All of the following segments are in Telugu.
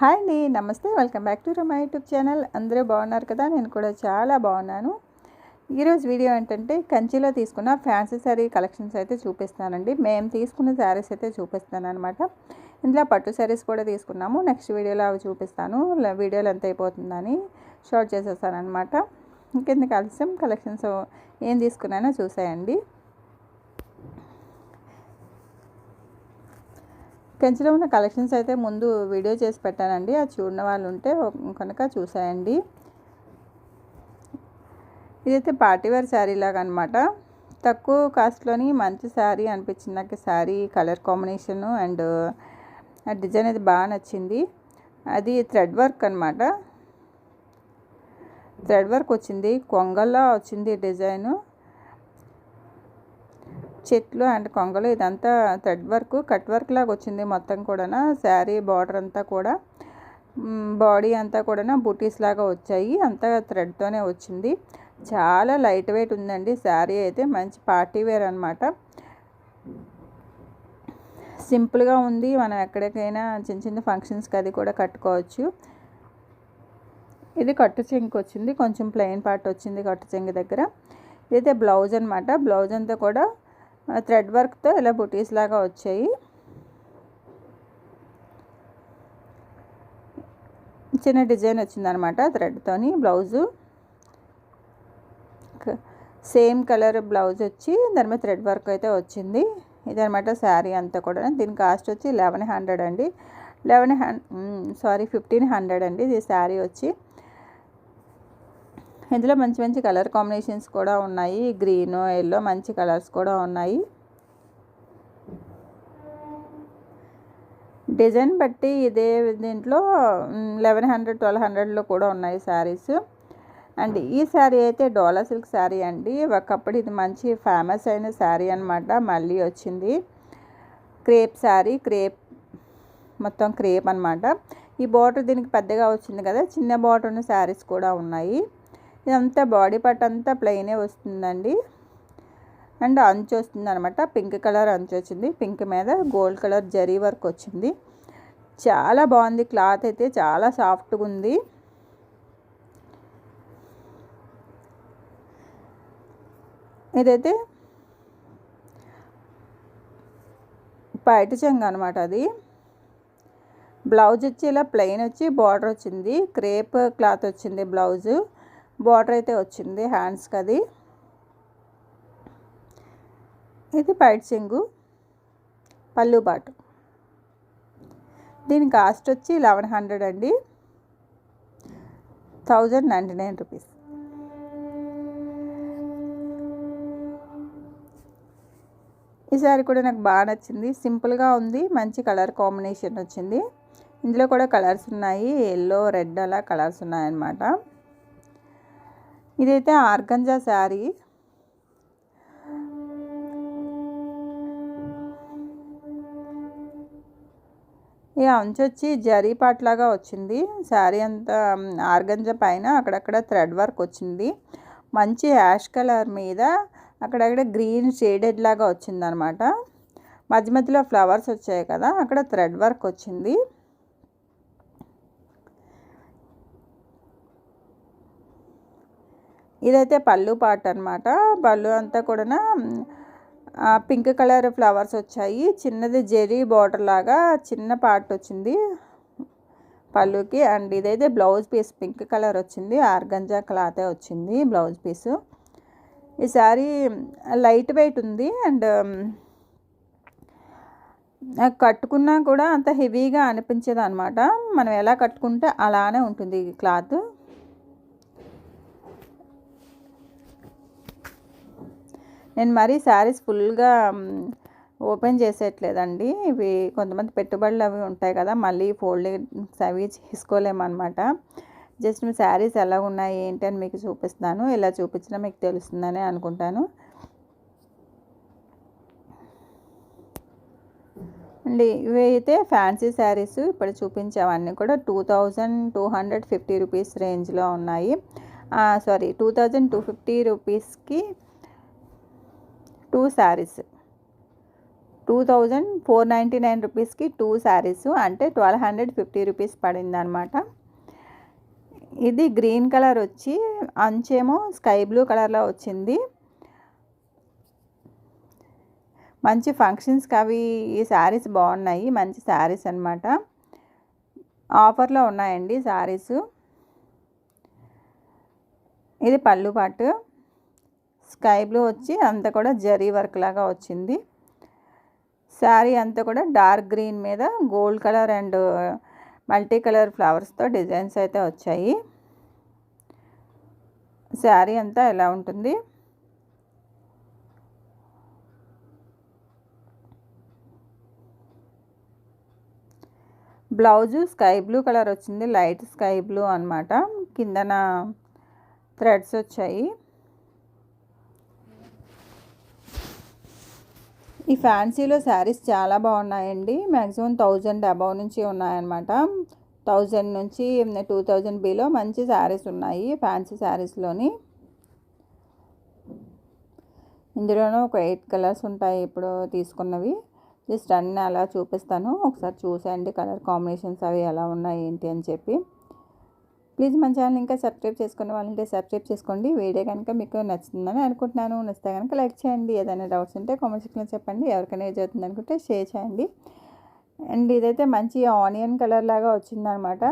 హాయ్ అండి, నమస్తే. Welcome back to my YouTube channel. అందరూ బాగున్నారు కదా? నేను కూడా చాలా బాగున్నాను. ఈరోజు వీడియో ఏంటంటే కంచిలో తీసుకున్న ఫ్యాన్సీ శారీ కలెక్షన్స్ అయితే చూపిస్తానండి. మేము తీసుకున్న శారీస్ అయితే చూపిస్తాను అనమాట. ఇందులో పట్టు శారీస్ కూడా తీసుకున్నాము. నెక్స్ట్ వీడియోలో అవి చూపిస్తాను. వీడియోలో ఎంత అయిపోతుందని షార్ట్ చేసేస్తాను అనమాట. ఇంకెందుకు ఆలస్యం, కలెక్షన్స్ ఏం తీసుకున్నానో చూసేయండి. కంచిలో ఉన్న కలెక్షన్స్ అయితే ముందు వీడియో చేసి పెట్టానండి. అది చూడని వాళ్ళు ఉంటే కనుక చూసేయండి. ఇదైతే పార్టీవేర్ శారీ లాగా అనమాట. తక్కువ కాస్ట్లోని మంచి శారీ అనిపించింది నాకు. Sari colour combination and design అయితే బాగా నచ్చింది. అది థ్రెడ్ వర్క్ అనమాట. థ్రెడ్ వర్క్ వచ్చింది, కొంగల్లా వచ్చింది డిజైను. చెట్లు అండ్ కొంగలు ఇదంతా థ్రెడ్ వర్క్, కట్ వర్క్ లాగా వచ్చింది మొత్తం కూడా. శారీ బార్డర్ అంతా కూడా, బాడీ అంతా కూడా బూటీస్ లాగా వచ్చాయి. అంతా థ్రెడ్తోనే వచ్చింది. చాలా లైట్ వెయిట్ ఉందండి శారీ అయితే. మంచి పార్టీ వేర్ అనమాట. సింపుల్గా ఉంది. మనం ఎక్కడికైనా చిన్న చిన్న ఫంక్షన్స్కి అది కూడా కట్టుకోవచ్చు. ఇది కట్టు చెంగు వచ్చింది, కొంచెం ప్లెయిన్ పార్ట్ వచ్చింది కట్టు చెంగు దగ్గర. ఇదైతే బ్లౌజ్ అనమాట. బ్లౌజ్ అంతా కూడా థ్రెడ్ వర్క్తో ఇలా బుటీస్ లాగా వచ్చాయి. చిన్న డిజైన్ వచ్చిందనమాట థ్రెడ్తోని. బ్లౌజు సేమ్ కలర్ బ్లౌజ్ వచ్చి దాని మీద థ్రెడ్ వర్క్ అయితే వచ్చింది. ఇదనమాట శారీ అంతా కూడా. దీని కాస్ట్ వచ్చి 1100 అండి. 1500 అండి ఇది శారీ వచ్చి. ఇందులో మంచి మంచి కలర్ కాంబినేషన్స్ కూడా ఉన్నాయి. గ్రీన్, ఎల్లో మంచి కలర్స్ కూడా ఉన్నాయి. డిజైన్ బట్టి ఇదే దీంట్లో 1100, 1200లో కూడా ఉన్నాయి శారీస్. అండ్ ఈ శారీ అయితే డోలా సిల్క్ శారీ అండి. ఒకప్పుడు ఇది మంచి ఫేమస్ అయిన శారీ అనమాట. మళ్ళీ వచ్చింది క్రేప్ శారీ. క్రేప్ మొత్తం క్రేప్ అనమాట. ఈ బార్డర్ దీనికి పెద్దగా వచ్చింది కదా, చిన్న బార్డర్ ఉన్న శారీస్ కూడా ఉన్నాయి. ఇదంతా బాడీ పార్ట్ అంతా ప్లెయినే వస్తుందండి. అండ్ అంచు వస్తుంది అనమాట. పింక్ కలర్ అంచు వచ్చింది. పింక్ మీద గోల్డ్ కలర్ జరీ వర్క్ వచ్చింది. చాలా బాగుంది. క్లాత్ అయితే చాలా సాఫ్ట్గా ఉంది. ఇదైతే పైట చెంగు అనమాట. అది బ్లౌజ్ వచ్చి ఇలా ప్లెయిన్ వచ్చి బార్డర్ వచ్చింది. క్రేప్ క్లాత్ వచ్చింది బ్లౌజు. బార్డర్ అయితే వచ్చింది హ్యాండ్స్కి. అది ఇది పైట చెంగు, పళ్ళు బాటు. దీని కాస్ట్ వచ్చి 1100 అండి. 1099 రూపీస్. ఈ శారీ కూడా నాకు బాగా నచ్చింది. సింపుల్గా ఉంది, మంచి కలర్ కాంబినేషన్ వచ్చింది. ఇందులో కూడా కలర్స్ ఉన్నాయి, ఎల్లో, రెడ్ అలా కలర్స్ ఉన్నాయన్నమాట. ఇదైతే ఆర్గంజా శారీ. ఈ అంచు వచ్చి జరీ పాట్ లాగా వచ్చింది. శారీ అంతా ఆర్గంజా పైన అక్కడక్కడ థ్రెడ్ వర్క్ వచ్చింది. మంచి యాష్ కలర్ మీద అక్కడక్కడ గ్రీన్ షేడెడ్ లాగా వచ్చింది అనమాట. మధ్య మధ్యలో ఫ్లవర్స్ వచ్చాయి కదా, అక్కడ థ్రెడ్ వర్క్ వచ్చింది. ఇదైతే పళ్ళు పార్ట్ అనమాట. పళ్ళు అంతా కూడా పింక్ కలర్ ఫ్లవర్స్ వచ్చాయి. చిన్నది జెరీ బార్డర్ లాగా చిన్న పార్ట్ వచ్చింది పళ్ళుకి. అండ్ ఇదైతే బ్లౌజ్ పీస్ పింక్ కలర్ వచ్చింది. ఆర్గంజా క్లాతే వచ్చింది బ్లౌజ్ పీసు. ఈ శారీ లైట్ వెయిట్ ఉంది. అండ్ కట్టుకున్నా కూడా అంత హెవీగా అనిపించదు అనమాట. మనం ఎలా కట్టుకుంటే అలానే ఉంటుంది క్లాత్. నేను మరీ శారీస్ ఫుల్గా ఓపెన్ చేసేయట్లేదండి. ఇవి కొంతమంది పెట్టుబడులు అవి ఉంటాయి కదా, మళ్ళీ ఫోల్డింగ్స్ అవి తీసుకోలేమన్నమాట. జస్ట్ మీ శారీస్ ఎలా ఉన్నాయి ఏంటి అని మీకు చూపిస్తున్నాను. ఇలా చూపించినా మీకు తెలుస్తుందని అనుకుంటాను. అండి ఇవి అయితే ఫ్యాన్సీ శారీస్. ఇప్పుడు చూపించేవన్నీ కూడా 2250 రూపీస్ రేంజ్లో ఉన్నాయి. 2250 రూపీస్కి 2 శారీస్. 2499 రూపీస్కి 2 శారీస్, అంటే 1250 రూపీస్ పడింది అనమాట. ఇది గ్రీన్ కలర్ వచ్చి అంచేమో స్కై బ్లూ కలర్లో వచ్చింది. మంచి ఫంక్షన్స్కి అవి ఈ శారీస్ బాగున్నాయి, మంచి శారీస్ అనమాట. ఆఫర్లో ఉన్నాయండి శారీస్. ఇది పళ్ళు పాటు స్కై బ్లూ వచ్చి అంతా కూడా జరీ వర్క్ లాగా వచ్చింది. శారీ అంతా కూడా డార్క్ గ్రీన్ మీద gold colour and multi colour ఫ్లవర్స్తో డిజైన్స్ అయితే వచ్చాయి. శారీ అంతా ఎలా ఉంటుంది. బ్లౌజు స్కై బ్లూ కలర్ వచ్చింది, లైట్ స్కై బ్లూ అనమాట. కిందన థ్రెడ్స్ వచ్చాయి. ఈ ఫ్యాన్సీలో శారీస్ చాలా బాగున్నాయండి. మ్యాక్సిమం 1000 అబవ్ నుంచి ఉన్నాయన్నమాట. 1000 నుంచి 2000 బిలో మంచి శారీస్ ఉన్నాయి ఫ్యాన్సీ శారీస్లోని. ఇందులోనూ ఒక 8 కలర్స్ ఉంటాయి ఇప్పుడు తీసుకున్నవి. జస్ట్ అన్నీ అలా చూపిస్తాను, ఒకసారి చూసేయండి కలర్ కాంబినేషన్స్ అవి ఎలా ఉన్నాయి ఏంటి అని చెప్పి. ప్లీజ్ మన ఛానల్ ఇంకా సబ్స్క్రైబ్ చేసుకునే వాళ్ళంటే సబ్స్క్రైబ్ చేసుకోండి. వీడియో కనుక మీకు నచ్చుతుందని అనుకుంటున్నాను. నచ్చితే కనుక లైక్ చేయండి. ఏదైనా డౌట్స్ ఉంటే కామెంట్ సెక్షన్లో చెప్పండి. ఎవరికైనా యూజ్ అవుతుంది అనుకుంటే షేర్ చేయండి. అండ్ ఇదైతే మంచి ఆనియన్ కలర్ లాగా వచ్చిందనమాట.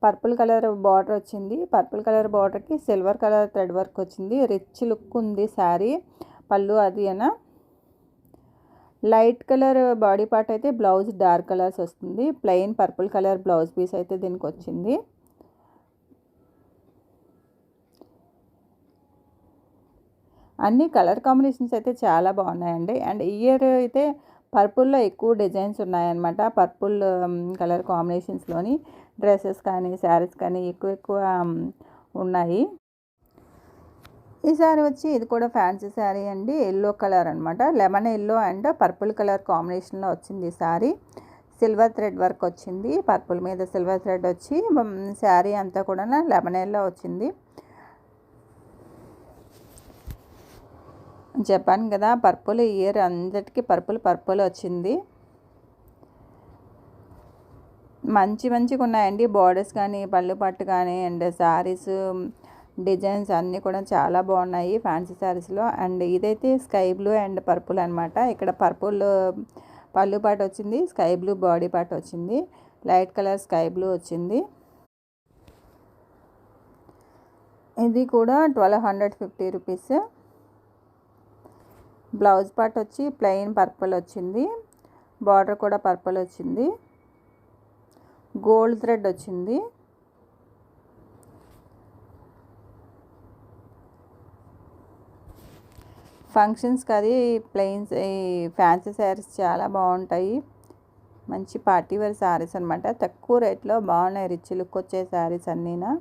పర్పుల్ కలర్ బార్డర్ వచ్చింది. పర్పుల్ కలర్ బార్డర్కి సిల్వర్ కలర్ థ్రెడ్ వర్క్ వచ్చింది. రిచ్ లుక్ ఉంది శారీ. పళ్ళు అది అన లైట్ కలర్ బాడీ పార్ట్ అయితే బ్లౌజ్ డార్క్ కలర్స్ వస్తుంది. Plain purple colour blouse piece అయితే దీనికి వచ్చింది. అన్ని కలర్ కాంబినేషన్స్ అయితే చాలా బాగున్నాయండి. అండ్ ఇయర్ అయితే పర్పుల్లో ఎక్కువ డిజైన్స్ ఉన్నాయన్నమాట. పర్పుల్ కలర్ కాంబినేషన్స్లోని డ్రెస్సెస్ కానీ శారీస్ కానీ ఎక్కువ ఉన్నాయి. ఈ శారీ వచ్చి ఇది కూడా ఫ్యాన్సీ శారీ అండి. ఎల్లో కలర్ అనమాట. Lemon yellow and purple colour కాంబినేషన్లో వచ్చింది ఈ శారీ. సిల్వర్ థ్రెడ్ వర్క్ వచ్చింది. పర్పుల్ మీద సిల్వర్ థ్రెడ్ వచ్చి శారీ అంతా కూడా లెమన్ ఎల్లో వచ్చింది. చెప్పాను కదా పర్పుల్ ఇయర్ అందరికీ పర్పుల్ వచ్చింది. మంచిగా ఉన్నాయండి బార్డర్స్ కానీ పళ్ళు పట్టు కానీ అండ్ శారీస్ డిజైన్స్ అన్నీ కూడా చాలా బాగున్నాయి ఫ్యాన్సీ శారీస్లో. అండ్ ఇదైతే స్కై బ్లూ అండ్ పర్పుల్ అనమాట. ఇక్కడ పర్పుల్ పళ్ళు పాటు వచ్చింది, స్కై బ్లూ బాడీ పార్ట్ వచ్చింది, లైట్ కలర్ స్కై బ్లూ వచ్చింది. ఇది కూడా 1250 రూపీస్. బ్లౌజ్ పార్ట్ వచ్చి ప్లెయిన్ పర్పుల్ వచ్చింది. బార్డర్ కూడా పర్పుల్ వచ్చింది. గోల్డ్ థ్రెడ్ వచ్చింది. ఫంక్షన్స్కి అది ప్లెయిన్స్ ఈ ఫ్యాన్సీ శారీస్ చాలా బాగుంటాయి. మంచి పార్టీ వేర్ శారీస్ అనమాట. తక్కువ రేట్లో బాగున్నాయి, రిచ్ లుక్ వచ్చే శారీస్ అన్నీనా.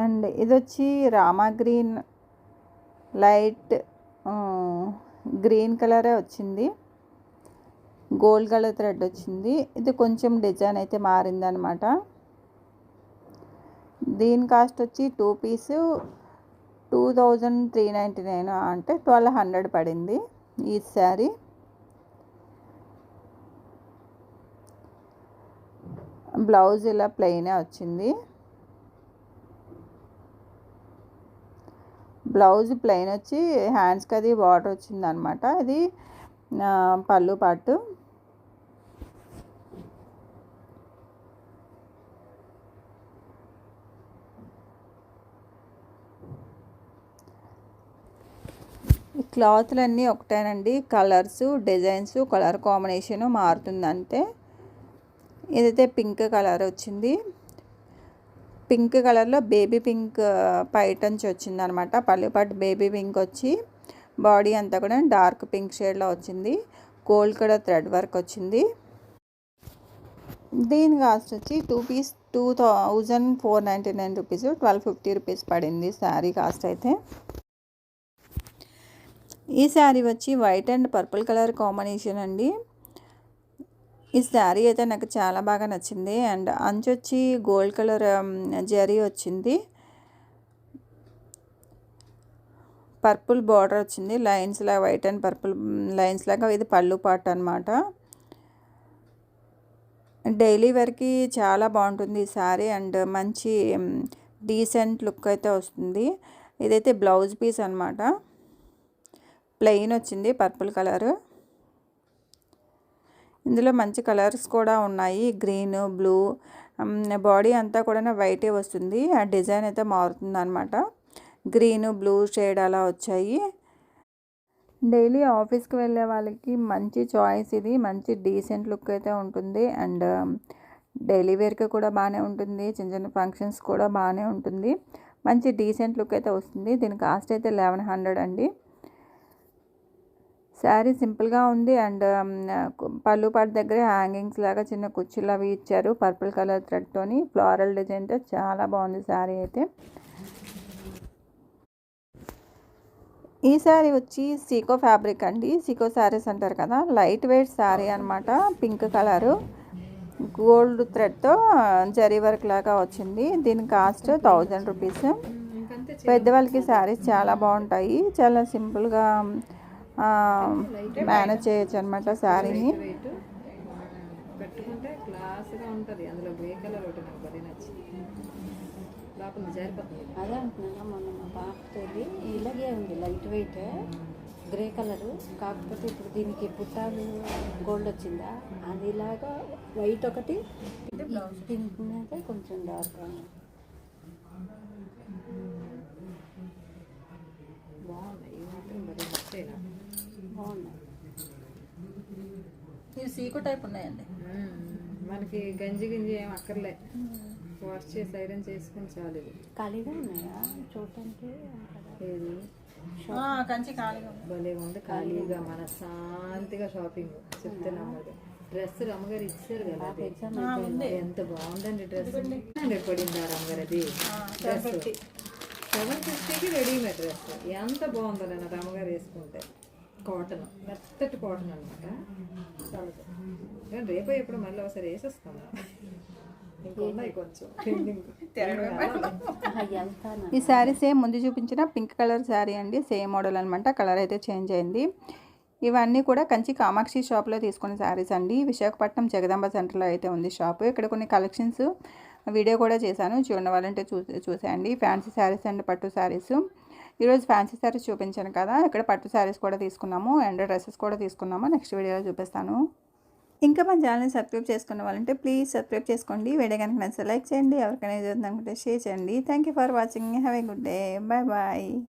అండ్ ఇది వచ్చి రామా గ్రీన్ లైట్ గ్రీన్ కలరే వచ్చింది. గోల్డ్ కలర్ థ్రెడ్ వచ్చింది. ఇది కొంచెం డిజైన్ అయితే మారిందనమాట. దీని కాస్ట్ వచ్చి 2 పీస్ 2399 అంటే 1200 పడింది ఈ శారీ. బ్లౌజ్ ఇలా ప్లెయినే వచ్చింది. బ్లౌజ్ ప్లెయిన్ వచ్చి హ్యాండ్స్కి అది బార్డర్ వచ్చింది అనమాట. ఇది పళ్ళు పాటు. ఈ క్లాత్లన్నీ ఒకటేనండి, కలర్స్ డిజైన్స్ కలర్ కాంబినేషను మారుతుంది అంతే. ఇదైతే పింక్ కలర్ వచ్చింది. పింక్ కలర్లో బేబీ పింక్ పైటంచి వచ్చింది అనమాట. పళ్ళుపాటు బేబీ పింక్ వచ్చి బాడీ అంతా కూడా డార్క్ పింక్ షేడ్లో వచ్చింది. గోల్డ్ కలర్ థ్రెడ్ వర్క్ వచ్చింది. దీని కాస్ట్ వచ్చి 2 పీస్ 2499 రూపీస్, 1250 రూపీస్ పడింది శారీ కాస్ట్ అయితే. ఈ శారీ వచ్చి white and purple colour combination అండి. ఈ శారీ అయితే నాకు చాలా బాగా నచ్చింది. అండ్ అంచు వచ్చి గోల్డ్ కలర్ జరీ వచ్చింది, పర్పుల్ బార్డర్ వచ్చింది, లైన్స్ లాగా వైట్ అండ్ పర్పుల్ లైన్స్ లాగా. ఇది పళ్ళు పార్ట్ అనమాట. డైలీ వేర్కి చాలా బాగుంటుంది ఈ శారీ అండ్ మంచి డీసెంట్ లుక్ అయితే వస్తుంది. ఇదైతే బ్లౌజ్ పీస్ అనమాట, ప్లెయిన్ వచ్చింది పర్పుల్ కలర్. ఇందులో మంచి కలర్స్ కూడా ఉన్నాయి, గ్రీన్, బ్లూ. బాడీ అంతా కూడా వైటే వస్తుంది, ఆ డిజైన్ అయితే మారుతుంది అనమాట. గ్రీన్, బ్లూ షేడ్ అలా వచ్చాయి. డైలీ ఆఫీస్కి వెళ్ళే వాళ్ళకి మంచి చాయిస్ ఇది. మంచి డీసెంట్ లుక్ అయితే ఉంటుంది అండ్ డైలీ వేర్కి కూడా బాగానే ఉంటుంది, చిన్న చిన్న ఫంక్షన్స్ కూడా బాగానే ఉంటుంది. మంచి డీసెంట్ లుక్ అయితే వస్తుంది. దీని కాస్ట్ అయితే 1100 అండి. శారీ సింపుల్గా ఉంది అండ్ పళ్ళు పాటు దగ్గర హ్యాంగింగ్స్ లాగా చిన్న కుర్చీలు అవి ఇచ్చారు పర్పుల్ కలర్ థ్రెడ్తోని. ఫ్లోరల్ డిజైన్తో చాలా బాగుంది శారీ అయితే. ఈ శారీ వచ్చి సీకో ఫ్యాబ్రిక్ అండి. సీకో శారీస్ అంటారు కదా, లైట్ వెయిట్ శారీ అనమాట. పింక్ కలరు గోల్డ్ థ్రెడ్తో జరీ వర్క్ లాగా వచ్చింది. దీని కాస్ట్ 1000 రూపీస్. పెద్దవాళ్ళకి శారీస్ చాలా బాగుంటాయి, చాలా సింపుల్గా మేనేజ్ చేయొచ్చు అనమాట శారీని. పెట్టుకుంటే క్లాస్గా ఉంటుంది. అందులో గ్రే కలర్ ఒకటి నాకు బాగా నచ్చింది, లోపల జారిపోతుంది. అదే అంటున్నాను, మొన్న మా పాపతోది ఇలాగే ఉంది, లైట్ వెయిట్ గ్రే కలరు. కాకపోతే ఇప్పుడు దీనికి పుట్టాలు గోల్డ్ వచ్చిందా, అది ఇలాగా వైట్ ఒకటి, పింక్ మీద కొంచెం డార్క్. బాగున్నాయి, ఈ మాత్రం బాగా నచ్చాయి. బాగున్నాయి. ఇవి సీకో టైప్ ఉన్నాయండి. మనకి గంజి గింజి ఏం అక్కర్లే, వాష్ చేసి ఐరన్ చేసుకుని చాలు. ఇది ఖాళీగా ఉన్నాయా చూడటానికి? ఏది కంచి ఖాళీగా భలే ఉంది, ఖాళీగా మన శాంతిగా షాపింగ్. చెప్తున్నాం అది. డ్రెస్ రమ్మగారు ఇచ్చారు కదా, అది ఎంత బాగుందండి డ్రెస్. 100 పడింది రమ్మగారు అది డ్రెస్. 750కి రెడీమేడ్ డ్రెస్ ఎంత బాగుందో నా రమ్మగారు వేసుకుంటే. కాటన్, మెత్తటి కాటన్ అనమాట. రేపు ఎప్పుడు మళ్ళీ ఒకసారి వేసేస్తాను. ఈ శారీ సేమ్ ముందు చూపించిన పింక్ కలర్ శారీ అండి, సేమ్ మోడల్ అనమాట. కలర్ అయితే చేంజ్ అయింది. ఇవన్నీ కూడా కంచి కామాక్షి షాప్లో తీసుకున్న శారీస్ అండి. విశాఖపట్నం జగదాంబ సెంటర్లో అయితే ఉంది షాపు. ఇక్కడ కొన్ని కలెక్షన్స్ వీడియో కూడా చేశాను, చూడండి వాళ్ళంటే చూసేయండి. ఫ్యాన్సీ శారీస్ అండ్ పట్టు శారీస్. ఈరోజు ఫ్యాన్సీ శారీస్ చూపించాను కదా, ఇక్కడ పట్టు శారీస్ కూడా తీసుకున్నాము అండ్ డ్రెస్సెస్ కూడా తీసుకున్నాము. నెక్స్ట్ వీడియోలో చూపిస్తాను. ఇంకా మన ఛానల్ని సబ్స్క్రైబ్ చేసుకున్న వాళ్ళంటే ప్లీజ్ సబ్స్క్రైబ్ చేసుకోండి. వీడియో కనుక నచ్చితే లైక్ చేయండి, ఎవరికైనా చూద్దాం అనుకుంటే షేర్ చేయండి. Thank you for watching. Have a good day. Bye bye.